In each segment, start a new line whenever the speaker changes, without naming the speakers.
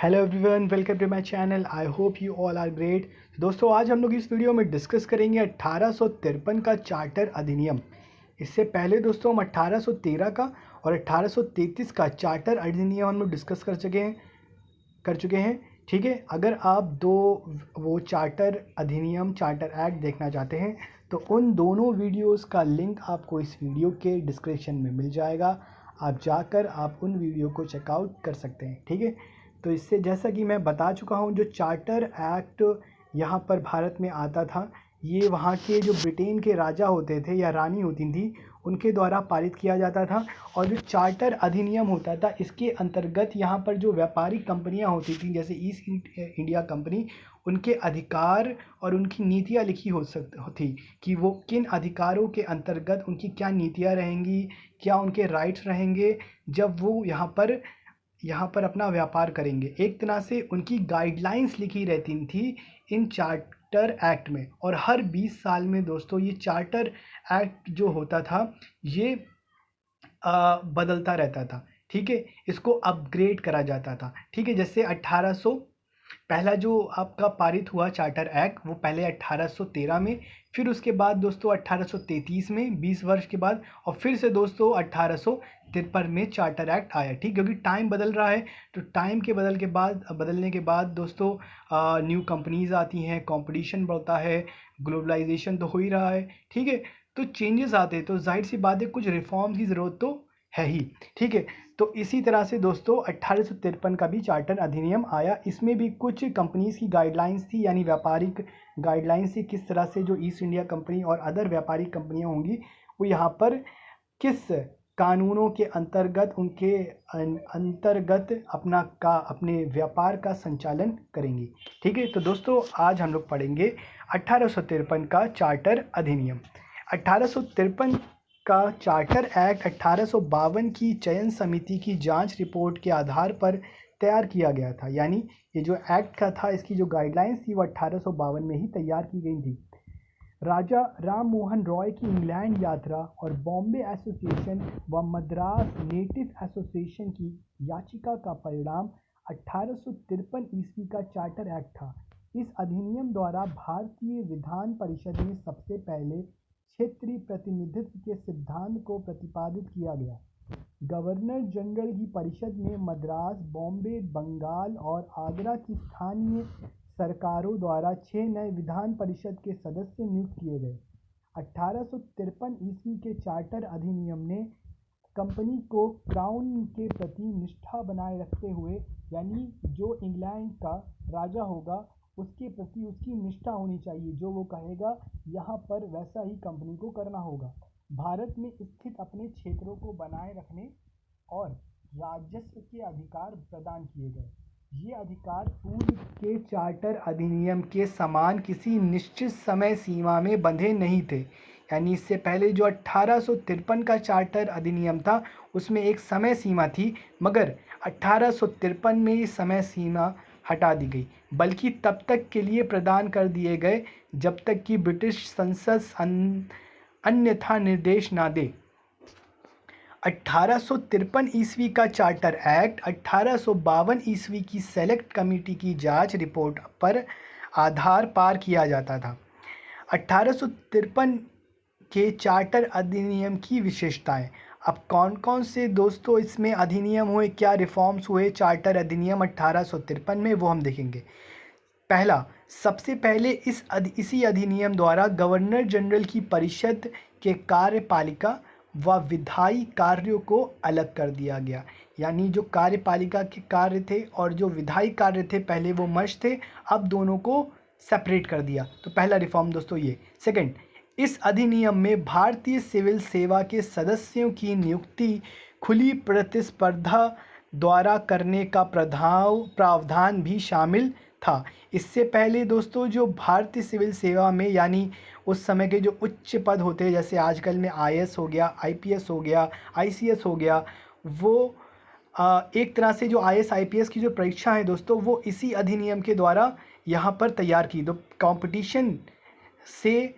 Hello everyone, welcome to my channel. I hope you all are great. दोस्तों, आज हम लोग इस वीडियो में डिस्कस करेंगे 1853 का चार्टर अधिनियम। इससे पहले दोस्तों हम 1813 का और 1833 का चार्टर अधिनियम हम लोग डिस्कस कर चुके हैं। ठीक है, अगर आप वो चार्टर अधिनियम चार्टर एक्ट देखना चाहते हैं तो उन दोनों वीडियोस का लिंक आपको इस वीडियो के डिस्क्रिप्शन में मिल जाएगा। आप जाकर आप उन वीडियो को चेकआउट कर सकते हैं। ठीक है, तो इससे जैसा कि मैं बता चुका हूँ, जो चार्टर एक्ट यहाँ पर भारत में आता था, ये वहाँ के जो ब्रिटेन के राजा होते थे या रानी होती थी, उनके द्वारा पारित किया जाता था। और जो चार्टर अधिनियम होता था, इसके अंतर्गत यहाँ पर जो व्यापारिक कंपनियाँ होती थी, जैसे ईस्ट इंडिया कंपनी, उनके अधिकार और उनकी नीतियाँ लिखी होती कि वो किन अधिकारों के अंतर्गत उनकी क्या नीतियाँ रहेंगी, क्या उनके राइट्स रहेंगे जब वो यहाँ पर अपना व्यापार करेंगे। एक तरह से उनकी गाइडलाइंस लिखी रहती थी इन चार्टर एक्ट में। और हर 20 साल में दोस्तों ये चार्टर एक्ट जो होता था, ये बदलता रहता था। ठीक है, इसको अपग्रेड करा जाता था। ठीक है, जैसे 1800 पहला जो आपका पारित हुआ चार्टर एक्ट, वो पहले 1813 में, फिर उसके बाद दोस्तों 1833 में 20 वर्ष के बाद, और फिर से दोस्तों 1853 में चार्टर एक्ट आया। ठीक, क्योंकि टाइम बदल रहा है, तो टाइम के बदलने के बाद दोस्तों न्यू कंपनीज आती हैं, कंपटीशन बढ़ता है, ग्लोबलाइजेशन तो हो ही रहा है। ठीक है, तो चेंजेस आते हैं, तो जाहिर सी बात है कुछ रिफॉर्म की ज़रूरत तो है ही। ठीक है, तो इसी तरह से दोस्तों 1853 का भी चार्टर अधिनियम आया। इसमें भी कुछ कंपनीज की गाइडलाइंस थी, यानी व्यापारिक गाइडलाइंस थी, किस तरह से जो ईस्ट इंडिया कंपनी और अदर व्यापारिक कंपनियां होंगी वो यहाँ पर किस कानूनों के अंतर्गत उनके अंतर्गत अपने व्यापार का संचालन करेंगी। ठीक है, तो दोस्तों आज हम लोग पढ़ेंगे 1853 का चार्टर अधिनियम। 1853 का चार्टर एक्ट 1852 की चयन समिति की जांच रिपोर्ट के आधार पर तैयार किया गया था। यानी ये जो एक्ट का था, इसकी जो गाइडलाइंस थी वो 1852 में ही तैयार की गई थी। राजा राम मोहन रॉय की इंग्लैंड यात्रा और बॉम्बे एसोसिएशन व मद्रास नेटिव एसोसिएशन की याचिका का परिणाम 1853 ईस्वी का चार्टर एक्ट था। इस अधिनियम द्वारा भारतीय विधान परिषद में सबसे पहले क्षेत्रीय प्रतिनिधित्व के सिद्धांत को प्रतिपादित किया गया। गवर्नर जनरल की परिषद में मद्रास, बॉम्बे, बंगाल और आगरा की स्थानीय सरकारों द्वारा 6 नए विधान परिषद के सदस्य नियुक्त किए गए। 1853 ईस्वी के चार्टर अधिनियम ने कंपनी को क्राउन के प्रति निष्ठा बनाए रखते हुए, यानी जो इंग्लैंड का राजा होगा उसके प्रति उसकी निष्ठा होनी चाहिए, जो वो कहेगा यहाँ पर वैसा ही कंपनी को करना होगा। भारत में स्थित अपने क्षेत्रों को बनाए रखने और राजस्व के अधिकार प्रदान किए गए। ये अधिकार पूर्व के चार्टर अधिनियम के समान किसी निश्चित समय सीमा में बंधे नहीं थे। यानी इससे पहले जो 1853 का चार्टर अधिनियम था उसमें एक समय सीमा थी, मगर 1853 में ये समय सीमा हटा दी गई, बल्कि तब तक के लिए प्रदान कर दिए गए जब तक कि ब्रिटिश संसद अन्यथा निर्देश ना दे। 1853 ईस्वी का चार्टर एक्ट 1852 ईस्वी की सेलेक्ट कमेटी की जांच रिपोर्ट पर आधार पार किया जाता था। 1853 के चार्टर अधिनियम की विशेषताएं। अब कौन कौन से दोस्तों इसमें अधिनियम हुए, क्या रिफॉर्म्स हुए चार्टर अधिनियम 1853 में, वो हम देखेंगे। पहला, सबसे पहले इसी अधिनियम द्वारा गवर्नर जनरल की परिषद के कार्यपालिका व विधायी कार्यों को अलग कर दिया गया। यानी जो कार्यपालिका के कार्य थे और जो विधायी कार्य थे, पहले वो मर्ज थे, अब दोनों को सेपरेट कर दिया। तो पहला रिफॉर्म दोस्तों ये। सेकंड, इस अधिनियम में भारतीय सिविल सेवा के सदस्यों की नियुक्ति खुली प्रतिस्पर्धा द्वारा करने का प्रावधान भी शामिल था। इससे पहले दोस्तों जो भारतीय सिविल सेवा में, यानी उस समय के जो उच्च पद होते हैं, जैसे आजकल में आईएएस हो गया, आईपीएस हो गया, आईसीएस हो गया, वो एक तरह से जो आईएएस आईपीएस की जो परीक्षा है दोस्तों, वो इसी अधिनियम के द्वारा यहाँ पर तैयार की। तो कंपटीशन से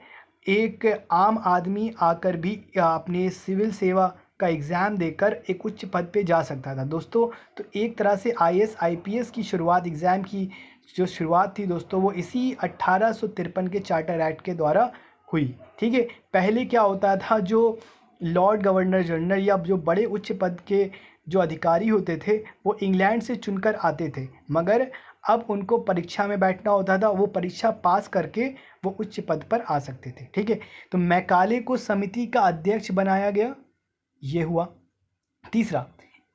एक आम आदमी आकर भी अपने सिविल सेवा का एग्ज़ाम देकर एक उच्च पद पे जा सकता था दोस्तों। तो एक तरह से IAS IPS की शुरुआत, एग्ज़ाम की जो शुरुआत थी दोस्तों, वो इसी 1853 के चार्टर एक्ट के द्वारा हुई। ठीक है, पहले क्या होता था, जो लॉर्ड गवर्नर जनरल या जो बड़े उच्च पद के जो अधिकारी होते थे वो इंग्लैंड से चुनकर आते थे, मगर अब उनको परीक्षा में बैठना होता था, वो परीक्षा पास करके वो उच्च पद पर आ सकते थे। ठीक है, तो मैकाले को समिति का अध्यक्ष बनाया गया, ये हुआ। तीसरा,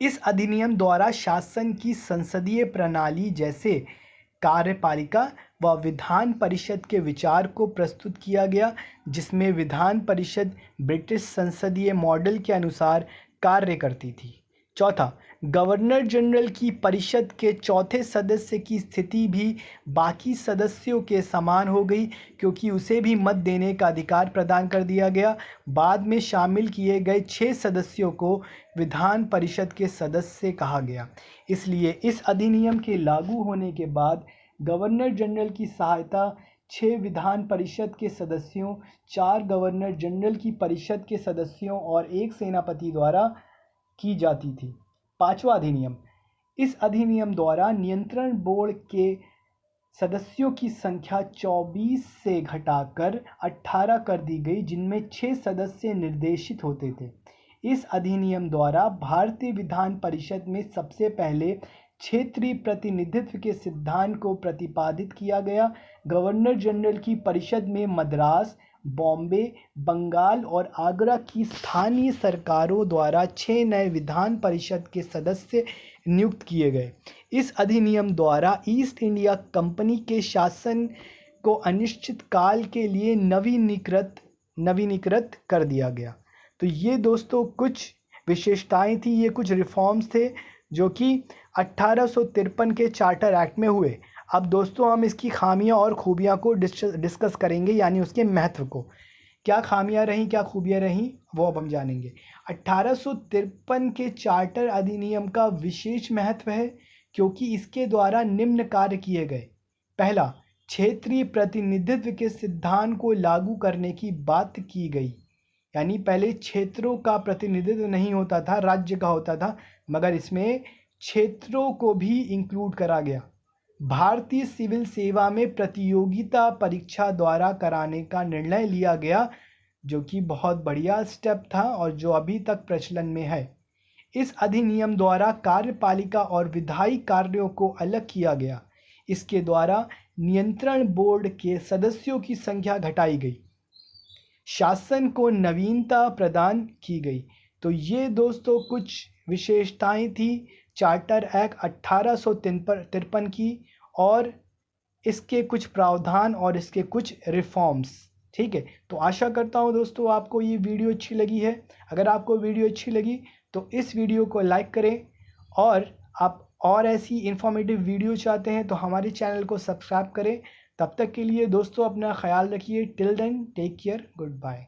इस अधिनियम द्वारा शासन की संसदीय प्रणाली जैसे कार्यपालिका व विधान परिषद के विचार को प्रस्तुत किया गया, जिसमें विधान परिषद ब्रिटिश संसदीय मॉडल के अनुसार कार्य करती थी। चौथा, गवर्नर जनरल की परिषद के चौथे सदस्य की स्थिति भी बाकी सदस्यों के समान हो गई, क्योंकि उसे भी मत देने का अधिकार प्रदान कर दिया गया। बाद में शामिल किए गए 6 सदस्यों को विधान परिषद के सदस्य कहा गया। इसलिए इस अधिनियम के लागू होने के बाद गवर्नर जनरल की सहायता 6 विधान परिषद के सदस्यों, 4 गवर्नर जनरल की परिषद के सदस्यों और 1 सेनापति द्वारा की जाती थी। पांचवा अधिनियम, इस अधिनियम द्वारा नियंत्रण बोर्ड के सदस्यों की संख्या 24 से घटाकर 18 कर दी गई, जिनमें 6 सदस्य निर्देशित होते थे। इस अधिनियम द्वारा भारतीय विधान परिषद में सबसे पहले क्षेत्रीय प्रतिनिधित्व के सिद्धांत को प्रतिपादित किया गया। गवर्नर जनरल की परिषद में मद्रास, बॉम्बे, बंगाल और आगरा की स्थानीय सरकारों द्वारा 6 नए विधान परिषद के सदस्य नियुक्त किए गए। इस अधिनियम द्वारा ईस्ट इंडिया कंपनी के शासन को अनिश्चित काल के लिए नवीनीकृत कर दिया गया। तो ये दोस्तों कुछ विशेषताएं थी, ये कुछ रिफॉर्म्स थे जो कि 1853 के चार्टर एक्ट में हुए। अब दोस्तों हम इसकी खामियां और खूबियां को डिस्कस करेंगे, यानी उसके महत्व को। क्या खामियां रहीं, क्या खूबियां रहीं, वो अब हम जानेंगे। 1853 के चार्टर अधिनियम का विशेष महत्व है क्योंकि इसके द्वारा निम्न कार्य किए गए। पहला, क्षेत्रीय प्रतिनिधित्व के सिद्धांत को लागू करने की बात की गई, यानी पहले क्षेत्रों का प्रतिनिधित्व नहीं होता था, राज्य का होता था, मगर इसमें क्षेत्रों को भी इंक्लूड करा गया। भारतीय सिविल सेवा में प्रतियोगिता परीक्षा द्वारा कराने का निर्णय लिया गया, जो कि बहुत बढ़िया स्टेप था और जो अभी तक प्रचलन में है। इस अधिनियम द्वारा कार्यपालिका और विधायी कार्यों को अलग किया गया। इसके द्वारा नियंत्रण बोर्ड के सदस्यों की संख्या घटाई गई, शासन को नवीनता प्रदान की गई। तो ये दोस्तों कुछ विशेषताएं थी चार्टर एक्ट 1853 की और इसके कुछ प्रावधान और इसके कुछ रिफॉर्म्स। ठीक है, तो आशा करता हूँ दोस्तों आपको ये वीडियो अच्छी लगी है। अगर आपको वीडियो अच्छी लगी तो इस वीडियो को लाइक करें, और आप और ऐसी इंफॉर्मेटिव वीडियो चाहते हैं तो हमारे चैनल को सब्सक्राइब करें। तब तक के लिए दोस्तों अपना ख्याल रखिए। Till then take care, good bye.